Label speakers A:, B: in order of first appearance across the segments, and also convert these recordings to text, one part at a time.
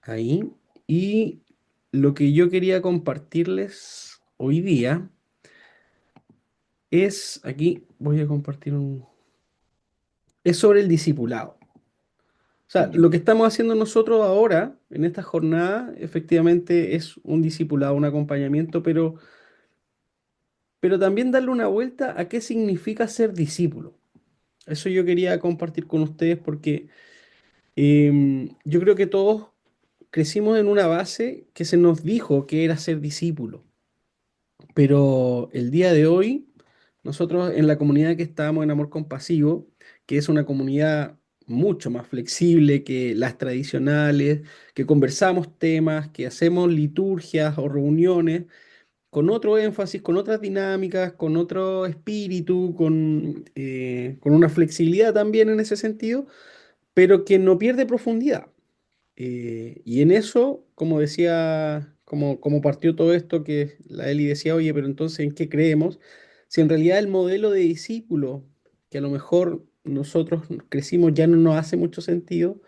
A: Ahí. Y lo que yo quería compartirles hoy día es, aquí voy a compartir es sobre el discipulado. O sea,
B: Ya.
A: lo que estamos haciendo nosotros ahora, en esta jornada, efectivamente es un discipulado, un acompañamiento, pero también darle una vuelta a qué significa ser discípulo. Eso yo quería compartir con ustedes porque yo creo que todos crecimos en una base que se nos dijo que era ser discípulo. Pero el día de hoy, nosotros en la comunidad que estamos en Amor Compasivo, que es una comunidad mucho más flexible que las tradicionales, que conversamos temas, que hacemos liturgias o reuniones con otro énfasis, con otras dinámicas, con otro espíritu, con una flexibilidad también en ese sentido, pero que no pierde profundidad. Y en eso, como decía, como partió todo esto, que la Eli decía, oye, pero entonces, ¿en qué creemos? Si en realidad el modelo de discípulo, que a lo mejor nosotros crecimos, ya no nos hace mucho sentido,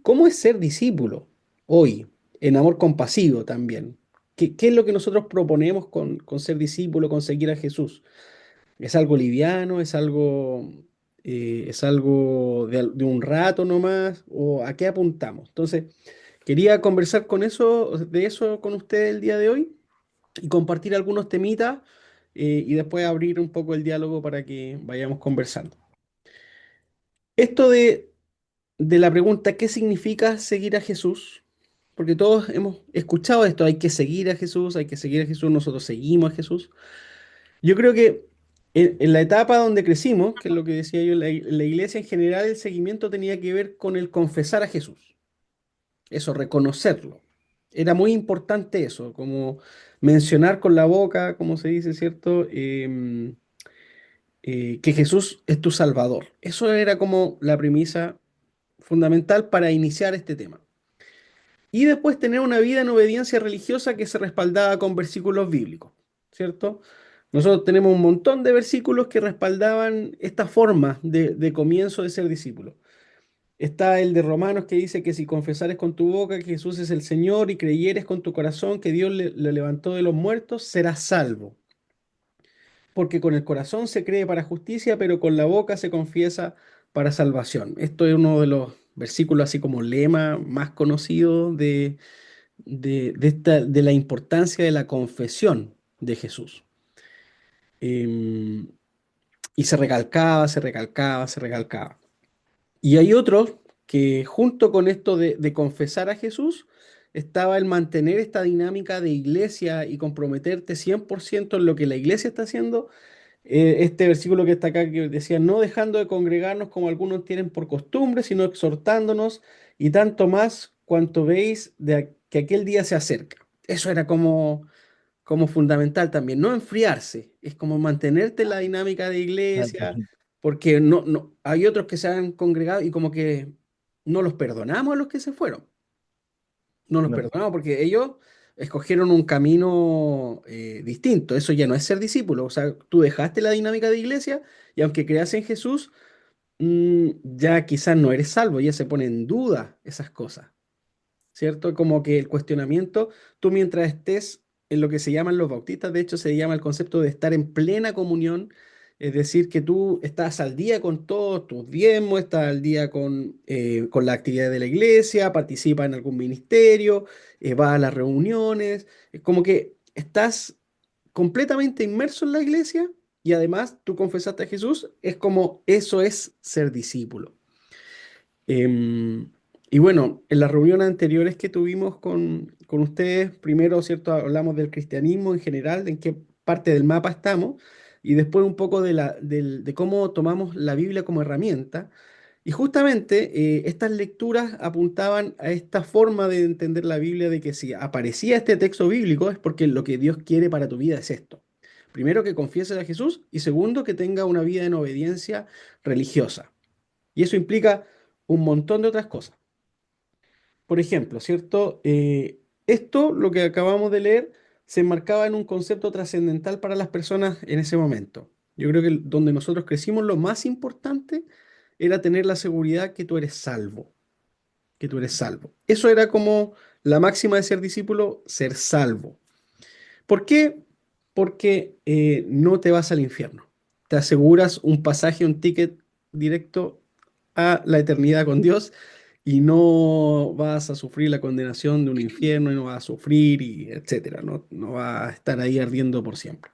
A: ¿cómo es ser discípulo hoy, en amor compasivo también? ¿Qué es lo que nosotros proponemos con ser discípulo, con seguir a Jesús? ¿Es algo liviano? ¿Es algo de un rato nomás? ¿O a qué apuntamos? Entonces, quería conversar de eso con ustedes el día de hoy y compartir algunos temitas y después abrir un poco el diálogo para que vayamos conversando. Esto de la pregunta, ¿qué significa seguir a Jesús? Porque todos hemos escuchado esto, hay que seguir a Jesús, hay que seguir a Jesús, nosotros seguimos a Jesús. Yo creo que en la etapa donde crecimos, que es lo que decía yo, la iglesia en general, el seguimiento tenía que ver con el confesar a Jesús, eso, reconocerlo. Era muy importante eso, como mencionar con la boca, como se dice, ¿cierto? Que Jesús es tu Salvador. Eso era como la premisa fundamental para iniciar este tema. Y después tener una vida en obediencia religiosa que se respaldaba con versículos bíblicos, ¿cierto? Nosotros tenemos un montón de versículos que respaldaban esta forma de comienzo de ser discípulo. Está el de Romanos que dice que si confesares con tu boca que Jesús es el Señor y creyeres con tu corazón que Dios le levantó de los muertos, serás salvo. Porque con el corazón se cree para justicia, pero con la boca se confiesa para salvación. Esto es uno de los versículos así como lema más conocido de la importancia de la confesión de Jesús. Em, y se recalcaba, se recalcaba, se recalcaba. Y hay otros que junto con esto de confesar a Jesús, estaba el mantener esta dinámica de iglesia y comprometerte 100% en lo que la iglesia está haciendo. Este versículo que está acá que decía, no dejando de congregarnos como algunos tienen por costumbre, sino exhortándonos y tanto más cuanto veis que aquel día se acerca. Eso era como fundamental también, no enfriarse, es como mantenerte en la dinámica de iglesia,
B: Exacto.
A: porque no, hay otros que se han congregado y como que no los perdonamos a los que se fueron, no los
B: No,
A: perdonamos porque ellos escogieron un camino distinto, eso ya no es ser discípulo, o sea, tú dejaste la dinámica de iglesia y aunque creas en Jesús, ya quizás no eres salvo, ya se ponen en duda esas cosas. ¿Cierto? Como que el cuestionamiento, tú mientras estés en lo que se llaman los bautistas, de hecho se llama el concepto de estar en plena comunión, es decir, que tú estás al día con todos tus diezmos, estás al día con la actividad de la iglesia, participas en algún ministerio, vas a las reuniones, es como que estás completamente inmerso en la iglesia y además tú confesaste a Jesús, es como eso es ser discípulo. Em, y bueno, en las reuniones anteriores que tuvimos con ustedes, primero, ¿cierto? Hablamos del cristianismo en general, de en qué parte del mapa estamos, y después un poco de cómo tomamos la Biblia como herramienta. Y justamente estas lecturas apuntaban a esta forma de entender la Biblia, de que si aparecía este texto bíblico es porque lo que Dios quiere para tu vida es esto. Primero, que confieses a Jesús y segundo, que tenga una vida en obediencia religiosa. Y eso implica un montón de otras cosas. Por ejemplo, ¿cierto? Esto, lo que acabamos de leer, se enmarcaba en un concepto trascendental para las personas en ese momento. Yo creo que donde nosotros crecimos, lo más importante era tener la seguridad que tú eres salvo. que tú eres salvo. Eso era como la máxima de ser discípulo, ser salvo. ¿Por qué? Porque no te vas al infierno. Te aseguras un pasaje, un ticket directo a la eternidad con Dios y no vas a sufrir la condenación de un infierno y no vas a sufrir y etcétera. No, no vas a estar ahí ardiendo por siempre.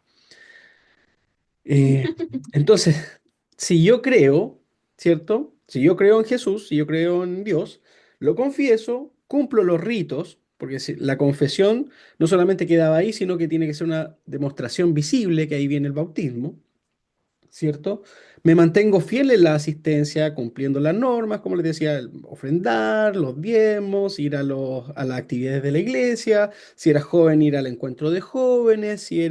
A: Eh, entonces, si yo creo, ¿cierto? Si yo creo en Jesús, si yo creo en Dios, lo confieso, cumplo los ritos, porque la confesión no solamente quedaba ahí, sino que tiene que ser una demostración visible que ahí viene el bautismo. ¿Cierto? Me mantengo fiel en la asistencia, cumpliendo las normas, como les decía, ofrendar, los diezmos, ir a las actividades de la iglesia, si eres joven, ir al encuentro de jóvenes, si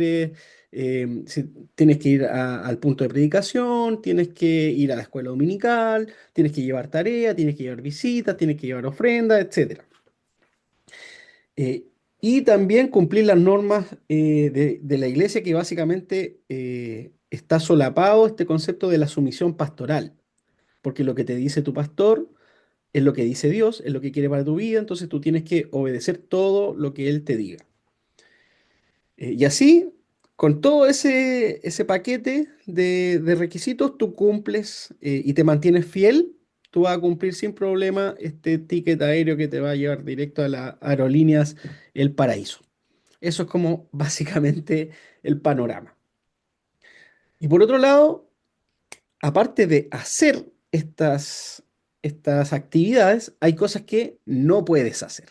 A: tienes que ir al punto de predicación, tienes que ir a la escuela dominical, tienes que llevar tarea, tienes que llevar visitas, tienes que llevar ofrendas, etcétera. Eh, y también cumplir las normas de la iglesia, que básicamente está solapado este concepto de la sumisión pastoral, porque lo que te dice tu pastor es lo que dice Dios, es lo que quiere para tu vida, entonces tú tienes que obedecer todo lo que Él te diga. Y así, con todo ese paquete de requisitos, tú cumples y te mantienes fiel. Tú vas a cumplir sin problema este ticket aéreo que te va a llevar directo a las aerolíneas El Paraíso. Eso es como básicamente el panorama. Y por otro lado, aparte de hacer estas actividades, hay cosas que no puedes hacer.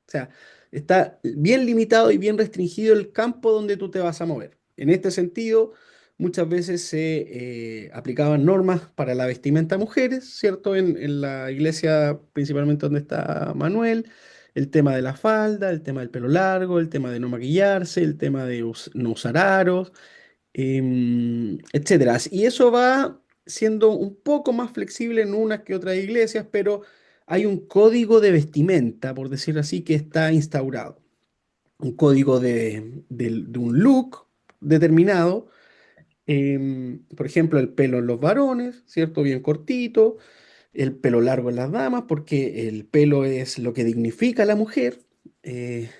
A: O sea, está bien limitado y bien restringido el campo donde tú te vas a mover. En este sentido, muchas veces se aplicaban normas para la vestimenta de mujeres, ¿cierto? En la iglesia, principalmente donde está Manuel, el tema de la falda, el tema del pelo largo, el tema de no maquillarse, el tema de no usar aros, etcétera. Y eso va siendo un poco más flexible en unas que otras iglesias, pero hay un código de vestimenta, por decirlo así, que está instaurado. Un código de un look determinado. Por ejemplo, el pelo en los varones, ¿cierto? Bien cortito, el pelo largo en las damas, porque el pelo es lo que dignifica a la mujer.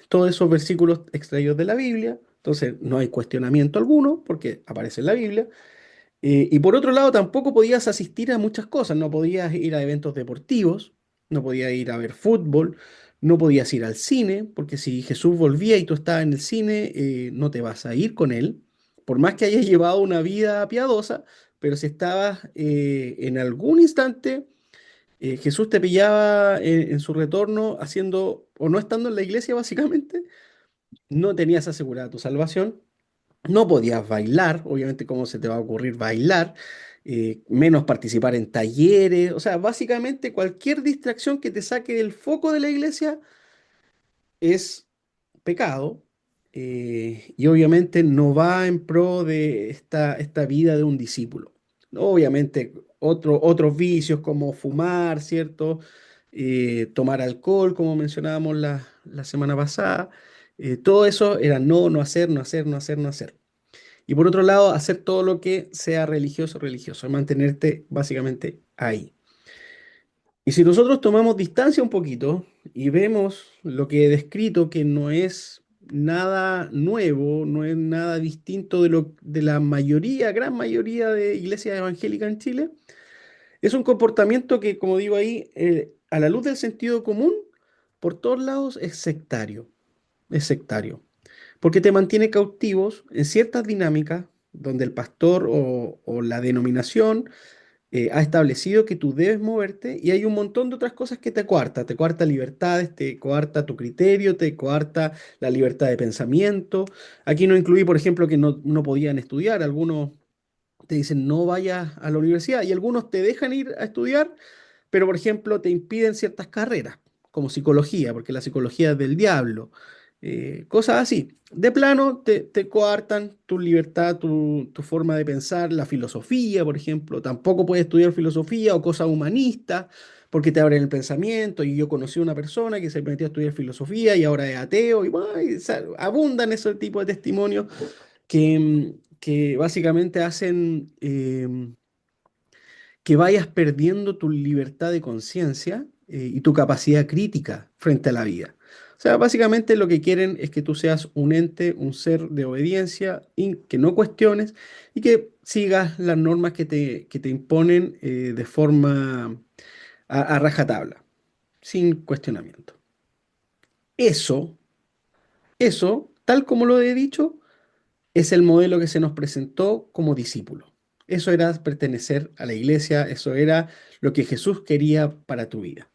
A: Todos esos versículos extraídos de la Biblia. Entonces, no hay cuestionamiento alguno, porque aparece en la Biblia. Y por otro lado, tampoco podías asistir a muchas cosas. No podías ir a eventos deportivos, no podías ir a ver fútbol, no podías ir al cine, porque si Jesús volvía y tú estabas en el cine, no te vas a ir con él, por más que hayas llevado una vida piadosa, pero si estabas en algún instante, Jesús te pillaba en su retorno haciendo o no estando en la iglesia, básicamente, no tenías asegurada tu salvación. No podías bailar, obviamente, ¿cómo se te va a ocurrir bailar? Menos participar en talleres, o sea, básicamente cualquier distracción que te saque del foco de la iglesia es pecado y obviamente no va en pro de esta vida de un discípulo. Obviamente, otros vicios como fumar, ¿cierto? Tomar alcohol, como mencionábamos la semana pasada, todo eso era no, no hacer, no hacer, no hacer, no hacer. Y por otro lado, hacer todo lo que sea religioso, religioso, mantenerte básicamente ahí. Y si nosotros tomamos distancia un poquito y vemos lo que he descrito, que no es nada nuevo, no es nada distinto de la mayoría, gran mayoría de iglesias evangélicas en Chile, es un comportamiento que, como digo ahí, a la luz del sentido común, por todos lados es sectario, es sectario porque te mantiene cautivos en ciertas dinámicas donde el pastor o la denominación ha establecido que tú debes moverte y hay un montón de otras cosas que te coarta libertades, te coarta tu criterio, te coarta la libertad de pensamiento. Aquí no incluí, por ejemplo, que no podían estudiar, algunos te dicen no vayas a la universidad y algunos te dejan ir a estudiar, pero por ejemplo te impiden ciertas carreras, como psicología, porque la psicología es del diablo, cosas así. De plano te coartan tu libertad, tu forma de pensar, la filosofía, por ejemplo, tampoco puedes estudiar filosofía o cosas humanistas. Porque te abren el pensamiento, y yo conocí a una persona que se metió a estudiar filosofía y ahora es ateo, y, bueno, abundan ese tipo de testimonios que básicamente hacen que vayas perdiendo tu libertad de conciencia y tu capacidad crítica frente a la vida. O sea, básicamente lo que quieren es que tú seas un ente, un ser de obediencia, y que no cuestiones y que sigas las normas que te imponen de forma a rajatabla, sin cuestionamiento. Eso, eso, tal como lo he dicho, es el modelo que se nos presentó como discípulo. Eso era pertenecer a la iglesia, eso era lo que Jesús quería para tu vida.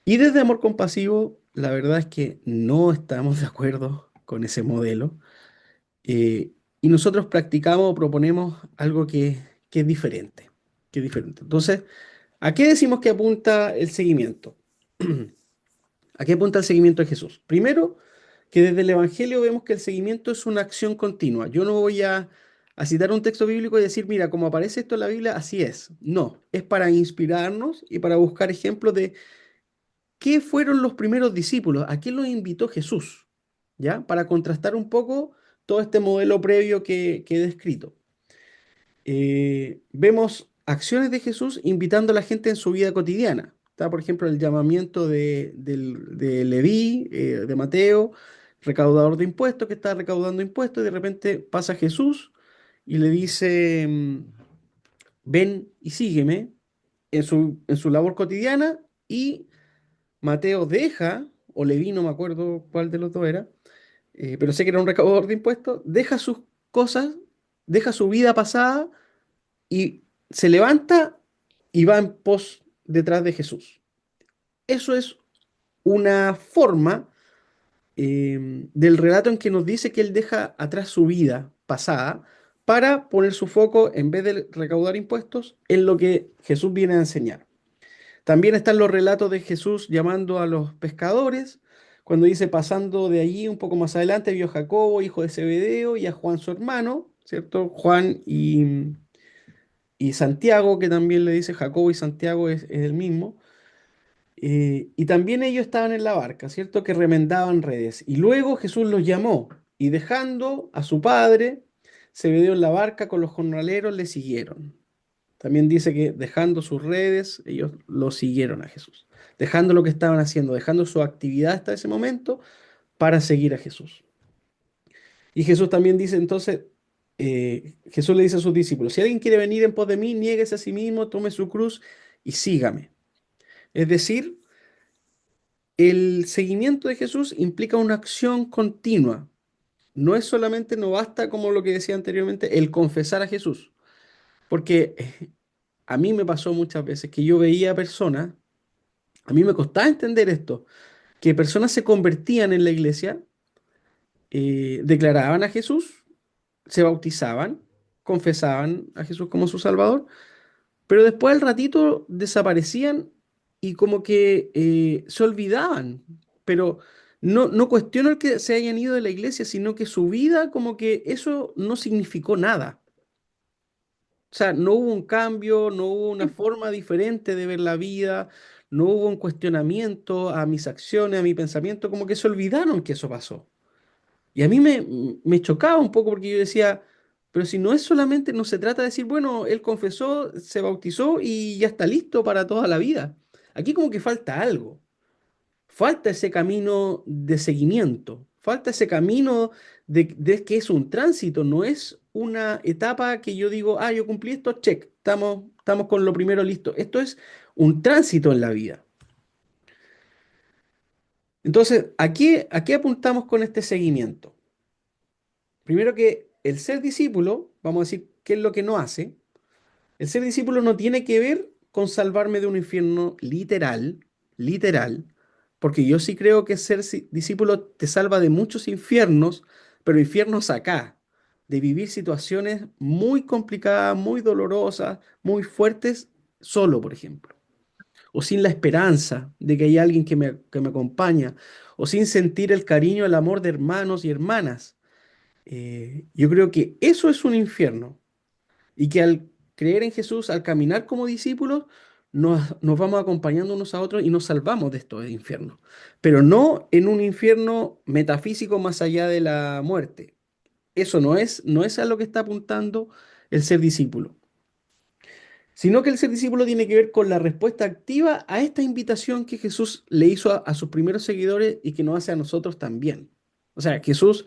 A: Y desde Amor Compasivo, la verdad es que no estamos de acuerdo con ese modelo. Y nosotros practicamos o proponemos algo que es diferente, que es diferente. Entonces, ¿a qué decimos que apunta el seguimiento? ¿A qué apunta el seguimiento de Jesús? Primero, que desde el Evangelio vemos que el seguimiento es una acción continua. Yo no voy a citar un texto bíblico y decir, mira, como aparece esto en la Biblia, así es. No, es para inspirarnos y para buscar ejemplos de qué fueron los primeros discípulos, a qué los invitó Jesús, ¿ya? Para contrastar un poco todo este modelo previo que he descrito. Vemos acciones de Jesús invitando a la gente en su vida cotidiana. Está, por ejemplo, el llamamiento de Leví, de Mateo, recaudador de impuestos, que está recaudando impuestos, y de repente pasa Jesús y le dice, ven y sígueme en su labor cotidiana, y Mateo deja, o Leví, no me acuerdo cuál de los dos era, pero sé que era un recaudador de impuestos, deja sus cosas, deja su vida pasada y se levanta y va en pos detrás de Jesús. Eso es una forma del relato en que nos dice que él deja atrás su vida pasada para poner su foco, en vez de recaudar impuestos, en lo que Jesús viene a enseñar. También están los relatos de Jesús llamando a los pescadores, cuando dice, pasando de allí un poco más adelante, vio a Jacobo, hijo de Zebedeo, y a Juan su hermano, ¿cierto? Juan y Santiago, que también le dice Jacobo y Santiago es el mismo. Y también ellos estaban en la barca, ¿cierto? Que remendaban redes. Y luego Jesús los llamó, y dejando a su padre, Zebedeo en la barca con los jornaleros le siguieron. También dice que dejando sus redes, ellos lo siguieron a Jesús. Dejando lo que estaban haciendo, dejando su actividad hasta ese momento para seguir a Jesús. Y Jesús también dice entonces, Jesús le dice a sus discípulos, si alguien quiere venir en pos de mí, niéguese a sí mismo, tome su cruz y sígame. Es decir, el seguimiento de Jesús implica una acción continua. No es solamente, no basta como lo que decía anteriormente, el confesar a Jesús. Porque a mí me pasó muchas veces que yo veía personas, a mí me costaba entender esto, que personas se convertían en la iglesia, declaraban a Jesús, se bautizaban, confesaban a Jesús como su Salvador, pero después al ratito desaparecían y como que se olvidaban. Pero no cuestiono el que se hayan ido de la iglesia, sino que su vida como que eso no significó nada. O sea, no hubo un cambio, no hubo una forma diferente de ver la vida, no hubo un cuestionamiento a mis acciones, a mi pensamiento, como que se olvidaron que eso pasó. Y a mí me chocaba un poco porque yo decía, pero si no es solamente, no se trata de decir, bueno, él confesó, se bautizó y ya está listo para toda la vida. Aquí como que falta algo. Falta ese camino de seguimiento, falta ese camino de que es un tránsito, no es una etapa que yo digo, ah, yo cumplí esto, check, estamos con lo primero listo. Esto es un tránsito en la vida. Entonces, ¿a qué apuntamos con este seguimiento? Primero que el ser discípulo, vamos a decir, ¿qué es lo que no hace? El ser discípulo no tiene que ver con salvarme de un infierno literal, literal, porque yo sí creo que ser discípulo te salva de muchos infiernos, pero infiernos acá, de vivir situaciones muy complicadas, muy dolorosas, muy fuertes, solo, por ejemplo, o sin la esperanza de que hay alguien que me acompaña, o sin sentir el cariño, el amor de hermanos y hermanas. Yo creo que eso es un infierno y que al creer en Jesús, al caminar como discípulos, nos vamos acompañando unos a otros y nos salvamos de estos infiernos, pero no en un infierno metafísico más allá de la muerte. Eso no es a lo que está apuntando el ser discípulo. sino que el ser discípulo tiene que ver con la respuesta activa a esta invitación que Jesús le hizo a sus primeros seguidores y que nos hace a nosotros también. O sea, Jesús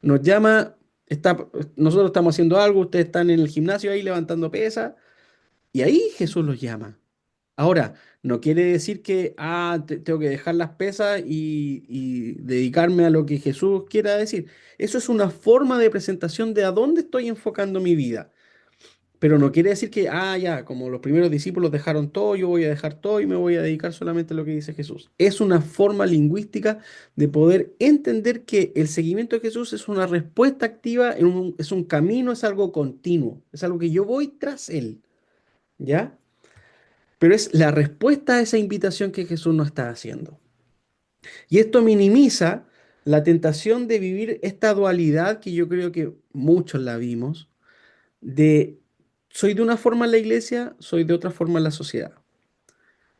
A: nos llama, está, nosotros estamos haciendo algo, ustedes están en el gimnasio ahí levantando pesas, y ahí Jesús los llama. Ahora, no quiere decir que tengo que dejar las pesas y dedicarme a lo que Jesús quiera decir. Eso es una forma de presentación de a dónde estoy enfocando mi vida. Pero no quiere decir que, ya, como los primeros discípulos dejaron todo, yo voy a dejar todo y me voy a dedicar solamente a lo que dice Jesús. Es una forma lingüística de poder entender que el seguimiento de Jesús es una respuesta activa, es un camino, es algo continuo, es algo que yo voy tras él, ¿ya? Pero es la respuesta a esa invitación que Jesús nos está haciendo. Y esto minimiza la tentación de vivir esta dualidad que yo creo que muchos la vimos, de soy de una forma en la iglesia, soy de otra forma en la sociedad.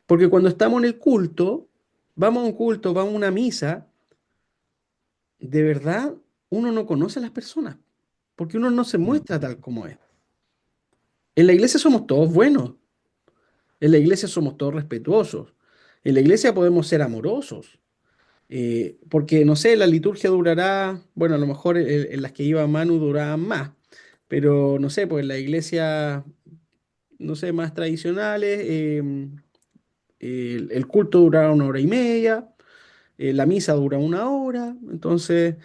A: Porque cuando estamos en el culto, vamos a un culto, vamos a una misa, de verdad uno no conoce a las personas, porque uno no se
B: Mm,
A: muestra tal como es. En la iglesia somos todos buenos, en la iglesia somos todos respetuosos, en la iglesia podemos ser amorosos, porque no sé, la liturgia durará, bueno, a lo mejor en las que iba Manu duraban más, pero no sé, pues en la iglesia, no sé, más tradicionales, el culto durará una hora y media, la misa dura una hora, entonces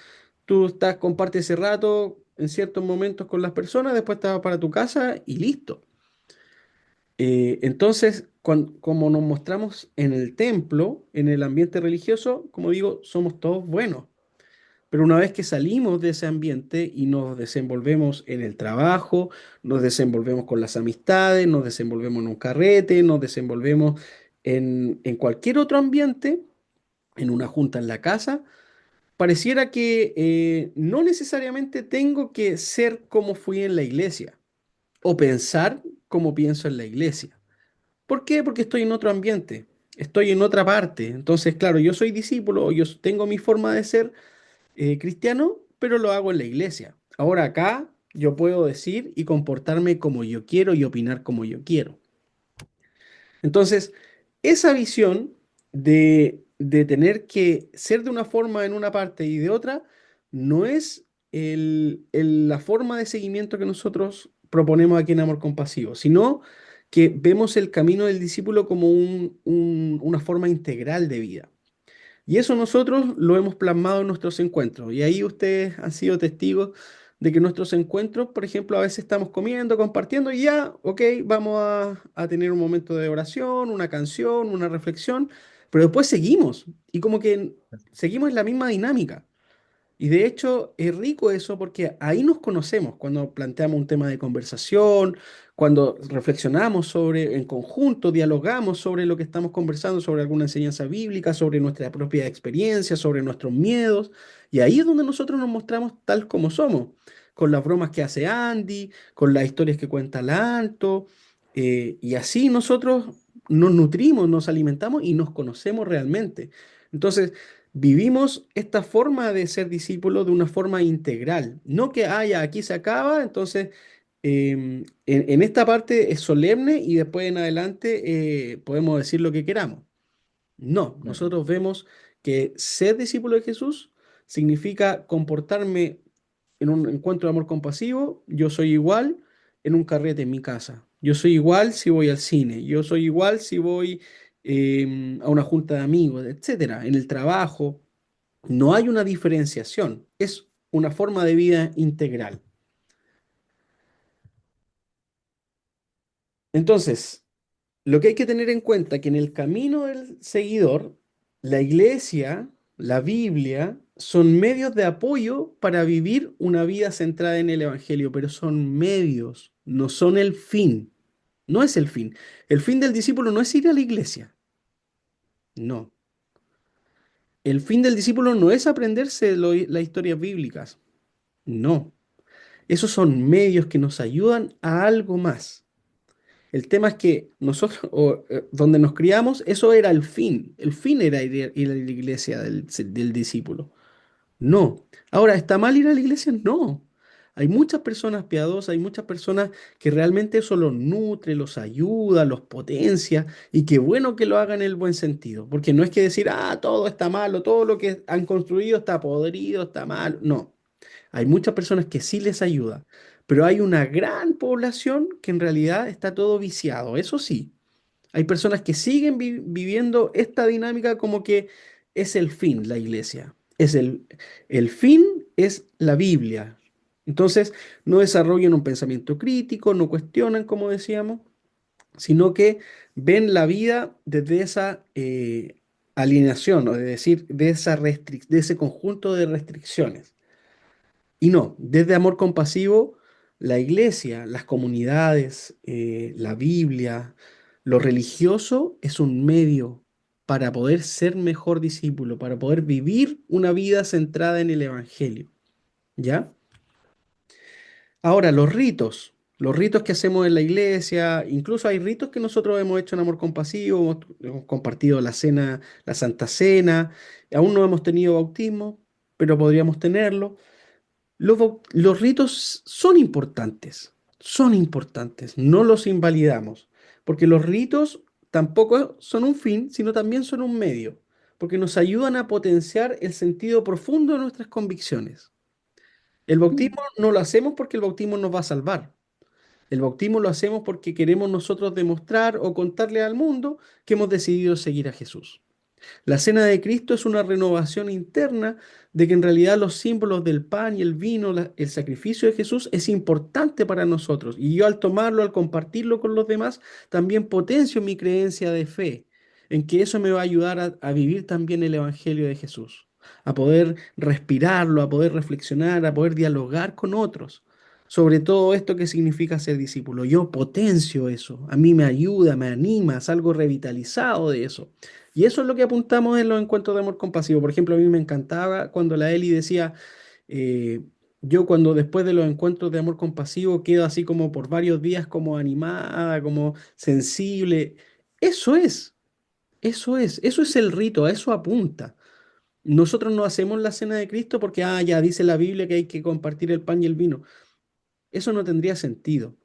A: tú compartes ese rato en ciertos momentos con las personas, después te vas para tu casa y listo. Entonces, como nos mostramos en el templo, en el ambiente religioso, como digo, somos todos buenos. Pero una vez que salimos de ese ambiente y nos desenvolvemos en el trabajo, nos desenvolvemos con las amistades, nos desenvolvemos en un carrete, nos desenvolvemos en cualquier otro ambiente, en una junta en la casa, pareciera que no necesariamente tengo que ser como fui en la iglesia o pensar como pienso en la iglesia. ¿Por qué? Porque estoy en otro ambiente, estoy en otra parte. Entonces, claro, yo soy discípulo, yo tengo mi forma de ser cristiano, pero lo hago en la iglesia. Ahora acá yo puedo decir y comportarme como yo quiero y opinar como yo quiero. Entonces, esa visión de tener que ser de una forma en una parte y de otra, no es la forma de seguimiento que nosotros proponemos aquí en Amor Compasivo, sino que vemos el camino del discípulo como una forma integral de vida. Y eso nosotros lo hemos plasmado en nuestros encuentros. Y ahí ustedes han sido testigos de que nuestros encuentros, por ejemplo, a veces estamos comiendo, compartiendo y ya, ok, vamos a tener un momento de oración, una canción, una reflexión, pero después seguimos y como que seguimos en la misma dinámica. Y de hecho es rico eso porque ahí nos conocemos cuando planteamos un tema de conversación, cuando reflexionamos sobre, en conjunto, dialogamos sobre lo que estamos conversando, sobre alguna enseñanza bíblica, sobre nuestra propia experiencia, sobre nuestros miedos. Y ahí es donde nosotros nos mostramos tal como somos, con las bromas que hace Andy, con las historias que cuenta Lanto. Y así nosotros nos nutrimos, nos alimentamos y nos conocemos realmente. Entonces, vivimos esta forma de ser discípulo de una forma integral, no que haya aquí se acaba, entonces en esta parte es solemne y después en adelante podemos decir lo que queramos. No,
B: claro.
A: nosotros vemos que ser discípulo de Jesús significa comportarme en un encuentro de amor compasivo, yo soy igual en un carrete en mi casa, yo soy igual si voy al cine, yo soy igual si voy a una junta de amigos, etcétera, en el trabajo. No hay una diferenciación, es una forma de vida integral. Entonces, lo que hay que tener en cuenta es que en el camino del seguidor, la iglesia, la Biblia, son medios de apoyo para vivir una vida centrada en el Evangelio, pero son medios, no son el fin. No es el fin. El fin del discípulo no es ir a la iglesia, no. El fin del discípulo no es aprenderse las historias bíblicas, no. Esos son medios que nos ayudan a algo más. El tema es que nosotros, donde nos criamos, eso era el fin. El fin era ir a la iglesia del discípulo. No. Ahora, ¿está mal ir a la iglesia? No. Hay muchas personas piadosas, hay muchas personas que realmente eso los nutre, los ayuda, los potencia, y qué bueno que lo hagan en el buen sentido, porque no es que decir, ah, todo está malo, todo lo que han construido está podrido, está mal. No, hay muchas personas que sí les ayuda, pero hay una gran población que en realidad está todo viciado, eso sí. Hay personas que siguen viviendo esta dinámica como que es el fin, la iglesia. El fin es la Biblia. Entonces, no desarrollan un pensamiento crítico, no cuestionan, como decíamos, sino que ven la vida desde esa alienación, o de decir, de ese conjunto de restricciones. Y no, desde amor compasivo, la iglesia, las comunidades, la Biblia, lo religioso es un medio para poder ser mejor discípulo, para poder vivir una vida centrada en el Evangelio. ¿Ya? Ahora, los ritos que hacemos en la iglesia, incluso hay ritos que nosotros hemos hecho en amor compasivo, hemos compartido la cena, la Santa Cena, aún no hemos tenido bautismo, pero podríamos tenerlo. Los ritos son importantes, no los invalidamos, porque los ritos tampoco son un fin, sino también son un medio, porque nos ayudan a potenciar el sentido profundo de nuestras convicciones. El bautismo no lo hacemos porque el bautismo nos va a salvar. El bautismo lo hacemos porque queremos nosotros demostrar o contarle al mundo que hemos decidido seguir a Jesús. La cena de Cristo es una renovación interna de que en realidad los símbolos del pan y el vino, el sacrificio de Jesús es importante para nosotros. Y yo al tomarlo, al compartirlo con los demás, también potencio mi creencia de fe, en que eso me va a ayudar a vivir también el Evangelio de Jesús, a poder respirarlo, a poder reflexionar, a poder dialogar con otros sobre todo esto que significa ser discípulo. Yo potencio eso, a mí me ayuda, me anima, salgo revitalizado de eso. Y eso es lo que apuntamos en los encuentros de amor compasivo. Por ejemplo, a mí me encantaba cuando la Eli decía, eh, yo cuando después de los encuentros de amor compasivo quedo así como por varios días como animada, como sensible. Eso es, eso es el rito, a eso apunta. Nosotros no hacemos la cena de Cristo porque, ah, ya dice la Biblia que hay que compartir el pan y el vino. Eso no tendría sentido.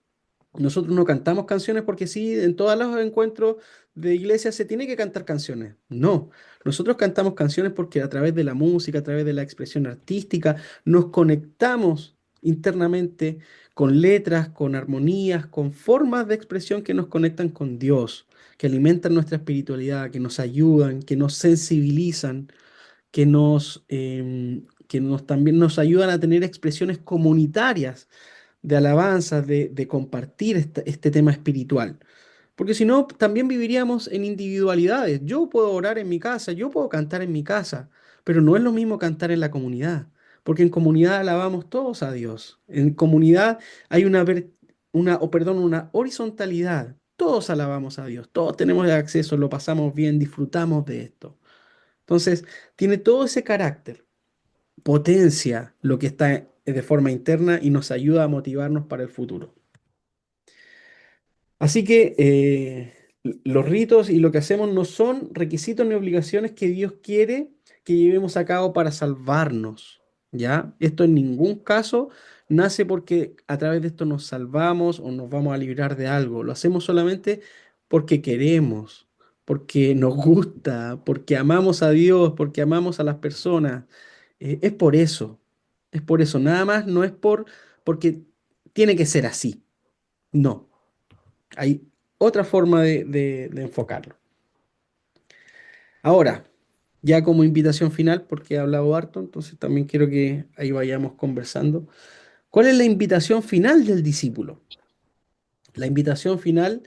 A: Nosotros no cantamos canciones porque sí, en todos los encuentros de iglesia se tiene que cantar canciones. No, nosotros cantamos canciones porque a través de la música, a través de la expresión artística, nos conectamos internamente con letras, con armonías, con formas de expresión que nos conectan con Dios, que alimentan nuestra espiritualidad, que nos ayudan, que nos sensibilizan, que nos también nos ayudan a tener expresiones comunitarias de alabanza, de compartir este tema espiritual. Porque si no, también viviríamos en individualidades. Yo puedo orar en mi casa, yo puedo cantar en mi casa, pero no es lo mismo cantar en la comunidad, porque en comunidad alabamos todos a Dios. En comunidad hay una horizontalidad. Todos alabamos a Dios, todos tenemos acceso, lo pasamos bien, disfrutamos de esto. Entonces, tiene todo ese carácter, potencia lo que está de forma interna y nos ayuda a motivarnos para el futuro. Así que los ritos y lo que hacemos no son requisitos ni obligaciones que Dios quiere que llevemos a cabo para salvarnos, ¿ya? Esto en ningún caso nace porque a través de esto nos salvamos o nos vamos a librar de algo. Lo hacemos solamente porque queremos, porque nos gusta, porque amamos a Dios, porque amamos a las personas. Es por eso, es por eso. Nada más no es porque tiene que ser así. No. Hay otra forma de enfocarlo. Ahora, ya como invitación final, porque he hablado harto, entonces también quiero que ahí vayamos conversando. ¿Cuál es la invitación final del discípulo? La invitación final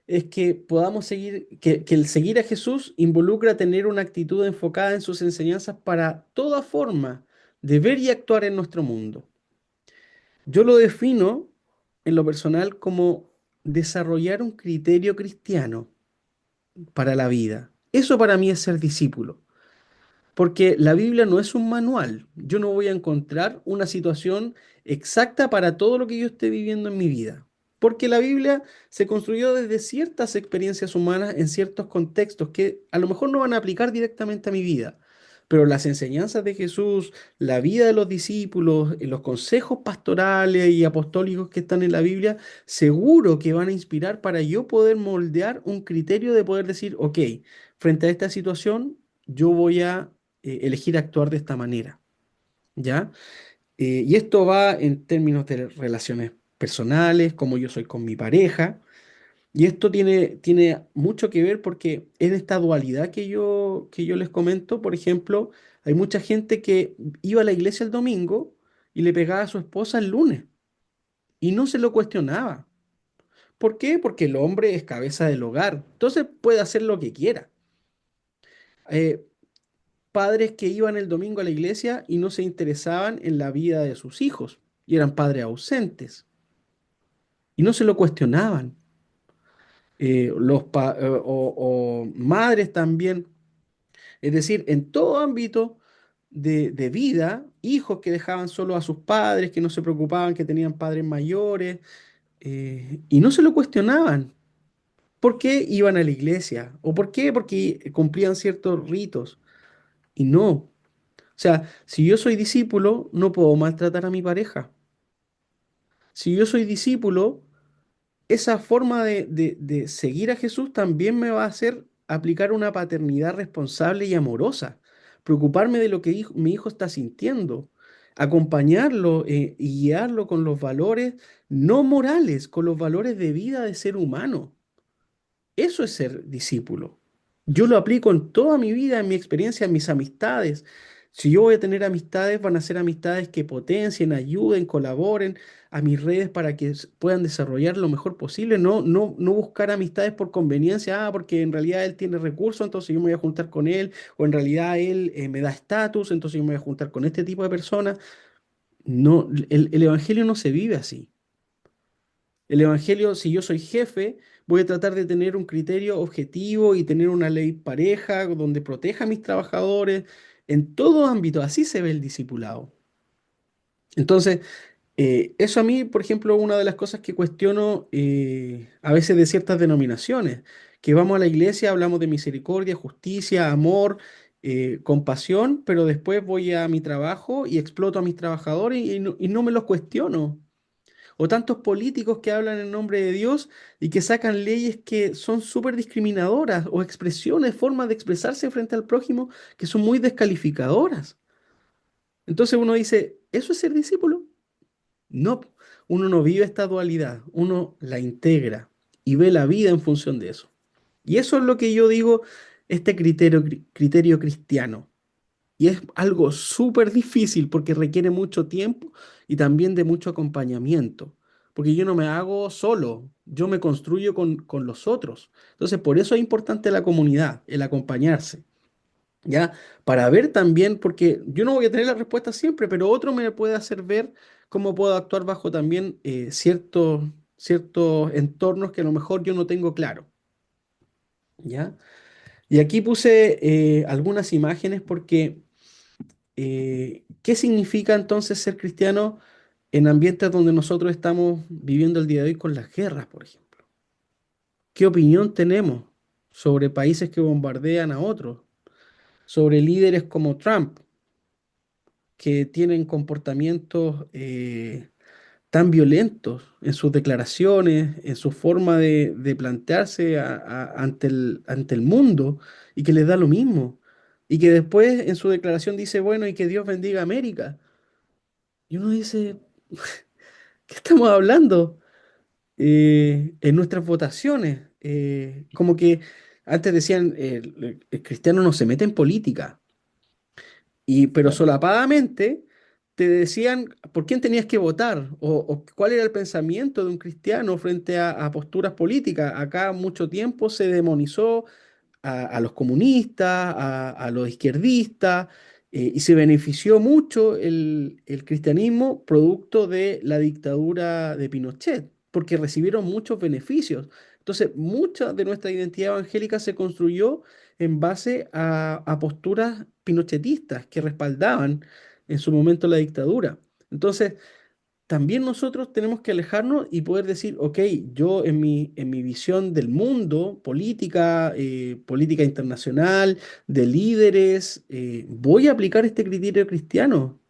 A: es que podamos que el seguir a Jesús involucra tener una actitud enfocada en sus enseñanzas para toda forma de ver y actuar en nuestro mundo. Yo lo defino en lo personal como desarrollar un criterio cristiano para la vida. Eso para mí es ser discípulo, porque la Biblia no es un manual. Yo no voy a encontrar una situación exacta para todo lo que yo esté viviendo en mi vida, porque la Biblia se construyó desde ciertas experiencias humanas en ciertos contextos que a lo mejor no van a aplicar directamente a mi vida, pero las enseñanzas de Jesús, la vida de los discípulos, los consejos pastorales y apostólicos que están en la Biblia, seguro que van a inspirar para yo poder moldear un criterio de poder decir, ok, frente a esta situación, yo voy a elegir actuar de esta manera, ¿ya? Y esto va en términos de relaciones personales, como yo soy con mi pareja. Y esto tiene mucho que ver porque en esta dualidad que yo les comento, por ejemplo, hay mucha gente que iba a la iglesia el domingo y le pegaba a su esposa el lunes y no se lo cuestionaba. ¿Por qué? Porque el hombre es cabeza del hogar, entonces puede hacer lo que quiera. Eh, Padres que iban el domingo a la iglesia y no se interesaban en la vida de sus hijos y eran padres ausentes y no se lo cuestionaban. O madres también. Es decir, en todo ámbito de vida, hijos que dejaban solo a sus padres, que no se preocupaban, que tenían padres mayores, y no se lo cuestionaban. ¿Por qué iban a la iglesia? ¿O por qué? Porque cumplían ciertos ritos. Y no. O sea, si yo soy discípulo, no puedo maltratar a mi pareja. Si yo soy discípulo, esa forma de seguir a Jesús también me va a hacer aplicar una paternidad responsable y amorosa, preocuparme de lo que mi hijo está sintiendo, acompañarlo y guiarlo con los valores no morales, con los valores de vida de ser humano. Eso es ser discípulo. Yo lo aplico en toda mi vida, en mi experiencia, en mis amistades. Si yo voy a tener amistades, van a ser amistades que potencien, ayuden, colaboren a mis redes para que puedan desarrollar lo mejor posible. No buscar amistades por conveniencia, porque en realidad él tiene recursos, entonces yo me voy a juntar con él, o en realidad él me da estatus, entonces yo me voy a juntar con este tipo de personas. No, el evangelio no se vive así. El Evangelio, si yo soy jefe, voy a tratar de tener un criterio objetivo y tener una ley pareja donde proteja a mis trabajadores en todo ámbito. Así se ve el discipulado. Entonces, eso a mí, por ejemplo, una de las cosas que cuestiono a veces de ciertas denominaciones, que vamos a la iglesia, hablamos de misericordia, justicia, amor, compasión, pero después voy a mi trabajo y exploto a mis trabajadores y no me los cuestiono. O tantos políticos que hablan en nombre de Dios y que sacan leyes que son súper discriminadoras o expresiones, formas de expresarse frente al prójimo que son muy descalificadoras. Entonces uno dice, ¿eso es ser discípulo? No, uno no vive esta dualidad, uno la integra y ve la vida en función de eso. Y eso es lo que yo digo, este criterio cristiano. Y es algo súper difícil porque requiere mucho tiempo y también de mucho acompañamiento. Porque yo no me hago solo, yo me construyo con los otros. Entonces, por eso es importante la comunidad, el acompañarse, ¿ya? Para ver también, porque yo no voy a tener la respuesta siempre, pero otro me puede hacer ver cómo puedo actuar bajo también ciertos entornos que a lo mejor yo no tengo claro, ¿ya? Y aquí puse algunas imágenes porque ¿qué significa entonces ser cristiano en ambientes donde nosotros estamos viviendo el día de hoy con las guerras, por ejemplo? ¿Qué opinión tenemos sobre países que bombardean a otros? Sobre líderes como Trump, que tienen comportamientos tan violentos en sus declaraciones, en su forma de plantearse ante el mundo y que les da lo mismo. Y que después en su declaración dice, bueno, y que Dios bendiga a América. Y uno dice, ¿qué estamos hablando? En nuestras votaciones, como que antes decían, el cristiano no se mete en política, pero
B: Claro.
A: solapadamente te decían por quién tenías que votar o cuál era el pensamiento de un cristiano frente a posturas políticas. Acá mucho tiempo se demonizó a los comunistas, a los izquierdistas, y se benefició mucho el cristianismo producto de la dictadura de Pinochet, porque recibieron muchos beneficios. Entonces, mucha de nuestra identidad evangélica se construyó en base a posturas pinochetistas que respaldaban en su momento la dictadura. Entonces, también nosotros tenemos que alejarnos y poder decir, ok, yo en mi visión del mundo, política, política internacional, de líderes, voy a aplicar este criterio cristiano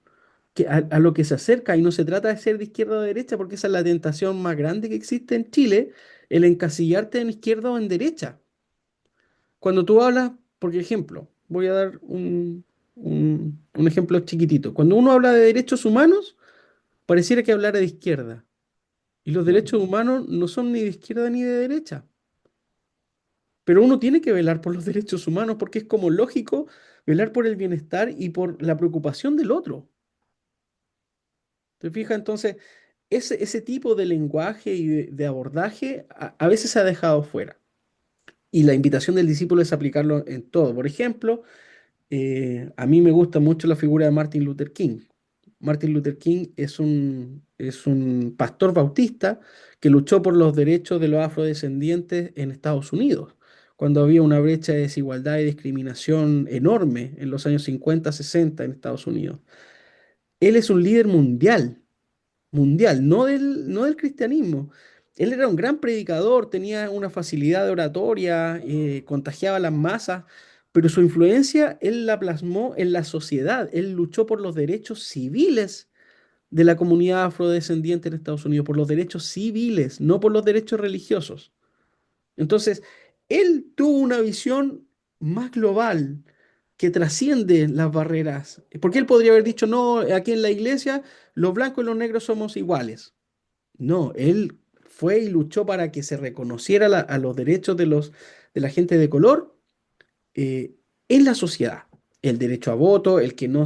A: a lo que se acerca y no se trata de ser de izquierda o de derecha, porque esa es la tentación más grande que existe en Chile, el encasillarte en izquierda o en derecha. Cuando tú hablas, por ejemplo, voy a dar un ejemplo chiquitito. Cuando uno habla de derechos humanos, pareciera que hablara de izquierda. Y los
B: Claro.
A: derechos humanos no son ni de izquierda ni de derecha. Pero uno tiene que velar por los derechos humanos porque es como lógico velar por el bienestar y por la preocupación del otro. ¿Te fijas? Entonces, ese tipo de lenguaje y de abordaje a veces se ha dejado fuera. Y la invitación del discípulo es aplicarlo en todo. Por ejemplo, a mí me gusta mucho la figura de Martin Luther King. Martin Luther King es un pastor bautista que luchó por los derechos de los afrodescendientes en Estados Unidos, cuando había una brecha de desigualdad y discriminación enorme en los años 50, 60 en Estados Unidos. Él es un líder mundial, mundial, no del cristianismo. Él era un gran predicador, tenía una facilidad de oratoria, contagiaba a las masas, pero su influencia él la plasmó en la sociedad. Él luchó por los derechos civiles de la comunidad afrodescendiente en Estados Unidos, por los derechos civiles, no por los derechos religiosos. Entonces, él tuvo una visión más global que trasciende las barreras, porque él podría haber dicho, no, aquí en la iglesia los blancos y los negros somos iguales. No, él fue y luchó para que se reconociera a los derechos de la gente de color eh, en la sociedad. El derecho a voto, el que no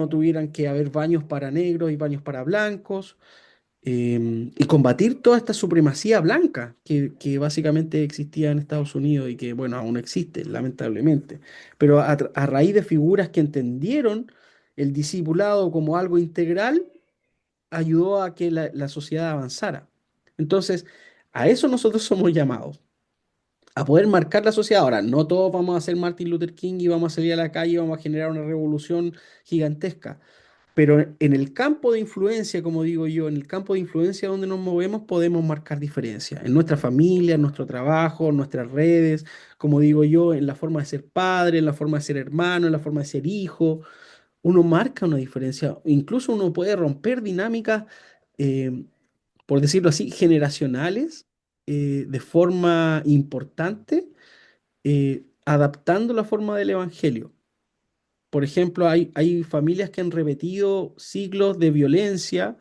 A: tuvieran que haber baños para negros y baños para blancos, y combatir toda esta supremacía blanca que básicamente existía en Estados Unidos y que, bueno, aún existe, lamentablemente. Pero a raíz de figuras que entendieron el discipulado como algo integral, ayudó a que la sociedad avanzara. Entonces, a eso nosotros somos llamados, a poder marcar la sociedad. Ahora, no todos vamos a ser Martin Luther King y vamos a salir a la calle y vamos a generar una revolución gigantesca, pero en el campo de influencia, como digo yo, en el campo de influencia donde nos movemos, podemos marcar diferencia. En nuestra familia, en nuestro trabajo, en nuestras redes, como digo yo, en la forma de ser padre, en la forma de ser hermano, en la forma de ser hijo. Uno marca una diferencia. Incluso uno puede romper dinámicas, eh, por decirlo así, generacionales, de forma importante, adaptando la forma del evangelio. Por ejemplo, hay familias que han repetido siglos de violencia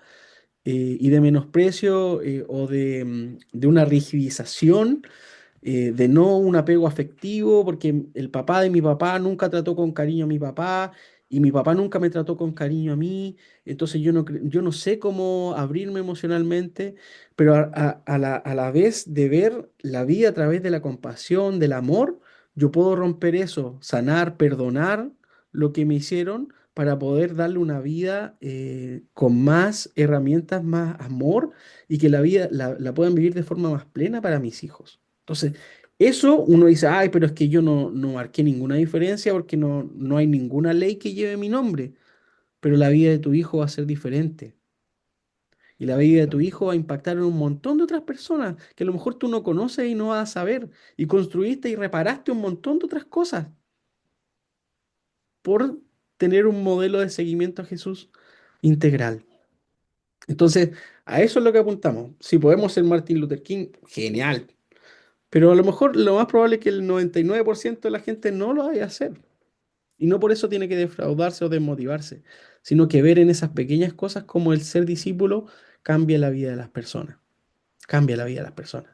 A: y de menosprecio o de una rigidización de no un apego afectivo, porque el papá de mi papá nunca trató con cariño a mi papá y mi papá nunca me trató con cariño a mí, entonces yo no sé cómo abrirme emocionalmente, pero a la vez de ver la vida a través de la compasión, del amor, yo puedo romper eso, sanar, perdonar lo que me hicieron para poder darle una vida con más herramientas, más amor y que la vida la puedan vivir de forma más plena para mis hijos. Entonces, eso uno dice, ay, pero es que yo no marqué ninguna diferencia porque no hay ninguna ley que lleve mi nombre, pero la vida de tu hijo va a ser diferente. Y la vida de tu hijo va a impactar en un montón de otras personas que a lo mejor tú no conoces y no vas a saber. Y construiste y reparaste un montón de otras cosas por tener un modelo de seguimiento a Jesús integral. Entonces, a eso es lo que apuntamos. Si podemos ser Martin Luther King, genial. Pero a lo mejor lo más probable es que el 99% de la gente no lo vaya a hacer. Y no por eso tiene que defraudarse o desmotivarse, sino que ver en esas pequeñas cosas como el ser discípulo cambia la vida de las personas. Cambia la vida de las personas.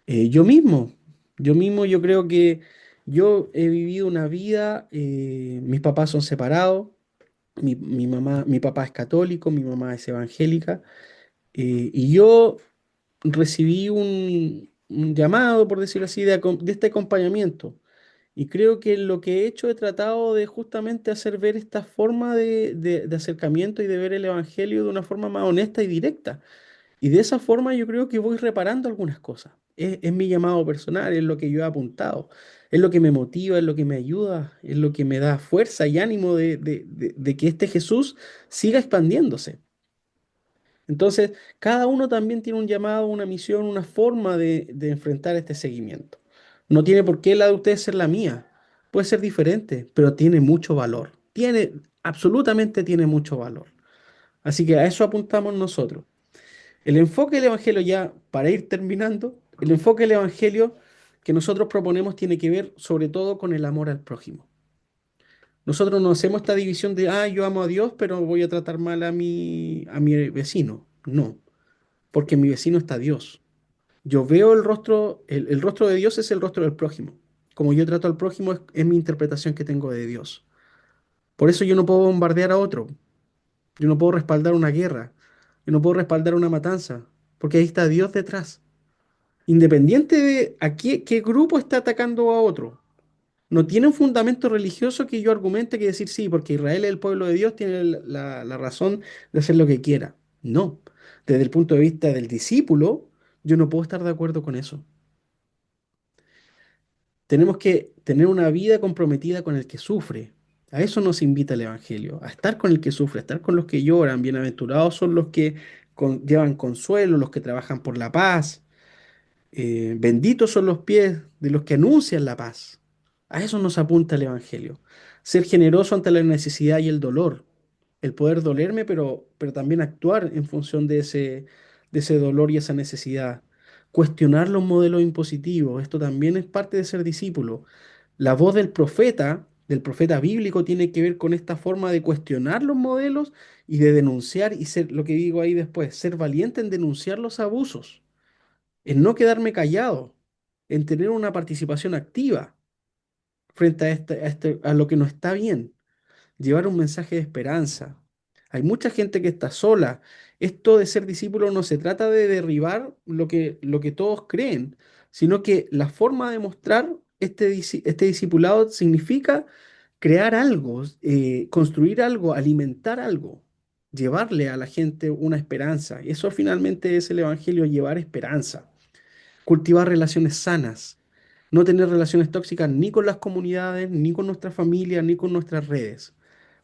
A: Eh, yo mismo, yo creo que yo he vivido una vida, mis papás son separados, mi papá es católico, mi mamá es evangélica, y yo recibí un llamado, por decirlo así, de este acompañamiento. Y creo que lo que he hecho he tratado de justamente hacer ver esta forma de acercamiento y de ver el Evangelio de una forma más honesta y directa. Y de esa forma yo creo que voy reparando algunas cosas. Es mi llamado personal, es lo que yo he apuntado, es lo que me motiva, es lo que me ayuda, es lo que me da fuerza y ánimo de que este Jesús siga expandiéndose. Entonces, cada uno también tiene un llamado, una misión, una forma de enfrentar este seguimiento. No tiene por qué la de ustedes ser la mía. Puede ser diferente, pero tiene mucho valor. Absolutamente tiene mucho valor. Así que a eso apuntamos nosotros. El enfoque del Evangelio, ya para ir terminando, el enfoque del Evangelio que nosotros proponemos tiene que ver sobre todo con el amor al prójimo. Nosotros no hacemos esta división de, yo amo a Dios, pero voy a tratar mal a mi vecino. No, porque en mi vecino está Dios. Yo veo el rostro, el rostro de Dios es el rostro del prójimo. Como yo trato al prójimo es mi interpretación que tengo de Dios. Por eso yo no puedo bombardear a otro. Yo no puedo respaldar una guerra. Yo no puedo respaldar una matanza. Porque ahí está Dios detrás. Independiente de qué grupo está atacando a otro. No tiene un fundamento religioso que yo argumente que decir sí, porque Israel es el pueblo de Dios, tiene la razón de hacer lo que quiera. No. Desde el punto de vista del discípulo, yo no puedo estar de acuerdo con eso. Tenemos que tener una vida comprometida con el que sufre. A eso nos invita el Evangelio, a estar con el que sufre, a estar con los que lloran. Bienaventurados son los que llevan consuelo, los que trabajan por la paz. Benditos son los pies de los que anuncian la paz. A eso nos apunta el Evangelio. Ser generoso ante la necesidad y el dolor. El poder dolerme, pero también actuar en función de ese dolor y esa necesidad. Cuestionar los modelos impositivos. Esto también es parte de ser discípulo. La voz del profeta bíblico, tiene que ver con esta forma de cuestionar los modelos y de denunciar y ser, lo que digo ahí después, ser valiente en denunciar los abusos, en no quedarme callado, en tener una participación activa frente a lo que no está bien, llevar un mensaje de esperanza. Hay mucha gente que está sola. Esto de ser discípulo no se trata de derribar lo que todos creen, sino que la forma de mostrar este discipulado significa crear algo, construir algo, alimentar algo, llevarle a la gente una esperanza. Y eso finalmente es el Evangelio, llevar esperanza, cultivar relaciones sanas, no tener relaciones tóxicas ni con las comunidades, ni con nuestra familia, ni con nuestras redes.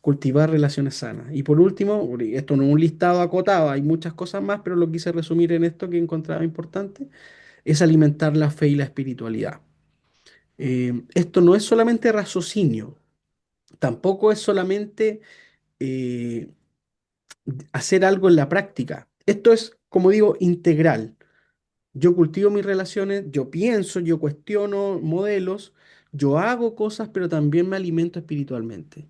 A: Cultivar relaciones sanas. Y por último, esto no es un listado acotado, hay muchas cosas más, pero lo quise resumir en esto que encontraba importante, es alimentar la fe y la espiritualidad. Esto no es solamente raciocinio, tampoco es solamente eh, hacer algo en la práctica. Esto es, como digo, integral. Yo cultivo mis relaciones, yo pienso, yo cuestiono modelos, yo hago cosas, pero también me alimento espiritualmente.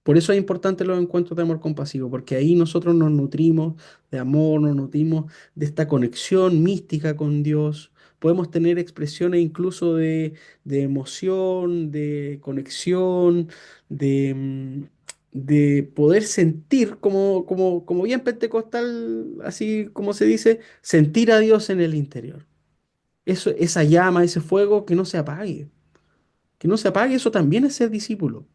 A: Por eso es importante los encuentros de amor compasivo, porque ahí nosotros nos nutrimos de amor, nos nutrimos de esta conexión mística con Dios. Podemos tener expresiones incluso de emoción, de conexión, de poder sentir, como bien pentecostal, así como se dice, sentir a Dios en el interior. Eso, esa llama, ese fuego, que no se apague. Que no se apague, eso también es ser discípulo.